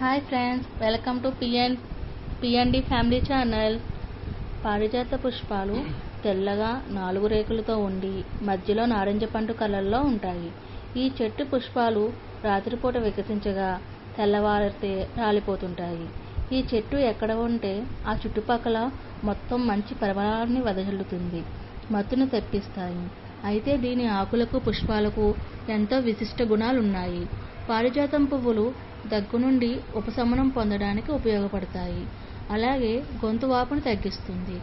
Hi friends, welcome to PND family channel. పారిజాత పుష్పాలు తెల్లగా 4 రేకులతో ఉండి మధ్యలో నారింజ పండు కలర్లో ఉంటాయి. ఈ చెట్టు పుష్పాలు రాత్రిపూట వికసించగా తెల్లవారితే రాలిపోతుంటాయి. ఈ చెట్టు ఎక్కడ ఉంటే ఆ చుట్టుపక్కల మొత్తం మంచి పరిమళాన్ని వెదజల్లుతుంది, మత్తును తెప్పిస్తాయి. అయితే దీని ఆకులకు పుష్పాలకు ఎంతో విశిష్ట గుణాలున్నాయి. పారిజాతం పువ్వులు దగ్గు నుండి ఉపశమనం పొందడానికి ఉపయోగపడతాయి. అలాగే గొంతు వాపును తగ్గిస్తుంది.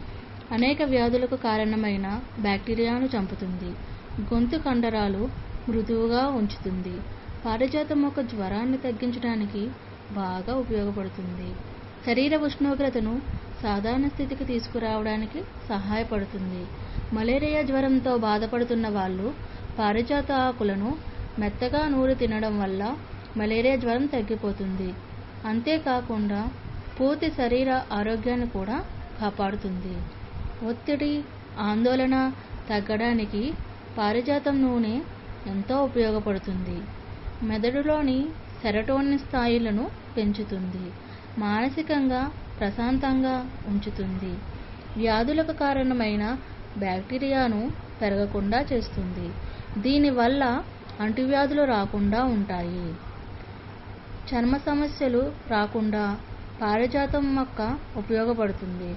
అనేక వ్యాధులకు కారణమైన బ్యాక్టీరియాను చంపుతుంది. గొంతు కండరాలు మృదువుగా ఉంచుతుంది. పారిజాతం మొక్క జ్వరాన్ని తగ్గించడానికి బాగా ఉపయోగపడుతుంది. శరీర ఉష్ణోగ్రతను సాధారణ స్థితికి తీసుకురావడానికి సహాయపడుతుంది. మలేరియా జ్వరంతో బాధపడుతున్న వాళ్ళు పారిజాత ఆకులను మెత్తగా నూరి తినడం వల్ల మలేరియా జ్వరం తగ్గిపోతుంది. అంతేకాకుండా పూర్తి శరీర ఆరోగ్యాన్ని కూడా కాపాడుతుంది. ఒత్తిడి, ఆందోళన తగ్గడానికి పారిజాతం నూనె ఎంతో ఉపయోగపడుతుంది. మెదడులోని సెరటోనిన్ స్థాయిలను పెంచుతుంది. మానసికంగా ప్రశాంతంగా ఉంచుతుంది. వ్యాధులకు కారణమైన బ్యాక్టీరియాను పెరగకుండా చేస్తుంది. దీనివల్ల అంటువ్యాధులు రాకుండా ఉంటాయి. చర్మ సమస్యలు రాకుండా పారిజాతం మొక్క ఉపయోగపడుతుంది.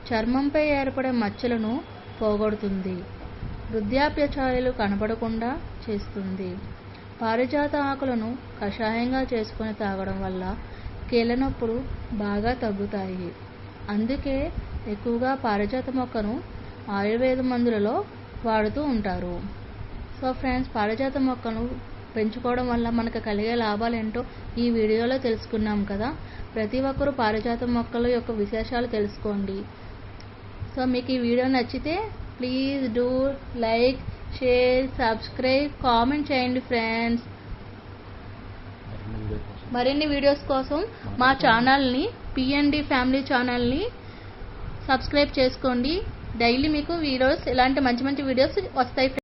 చర్మంపై ఏర్పడే మచ్చలను పోగొడుతుంది. వృద్ధాప్య ఛాయలు కనబడకుండా చేస్తుంది. పారిజాత ఆకులను కషాయంగా చేసుకొని తాగడం వల్ల కీళ్ళ నొప్పులు బాగా తగ్గుతాయి. అందుకే ఎక్కువగా పారిజాత మొక్కను ఆయుర్వేద మందులలో వాడుతూ ఉంటారు. సో ఫ్రెండ్స్, పారిజాత మొక్కను పెంచుకోవడం వల్ల మనకు కలిగే లాభాలు ఏంటో ఈ వీడియోలో తెలుసుకున్నాం కదా. ప్రతి ఒక్కరూ పారిజాత మొక్కల యొక్క విశేషాలు తెలుసుకోండి. సో మీకు ఈ వీడియో నచ్చితే please do like, share, subscribe, comment చేయండి ఫ్రెండ్స్. మరిన్ని వీడియోస్ కోసం మా ఛానల్ని, పిఎన్డి ఫ్యామిలీ ఛానల్ని సబ్స్క్రైబ్ చేసుకోండి. డైలీ మీకు వీడియోస్ ఇలాంటి మంచి మంచి వీడియోస్ వస్తాయి.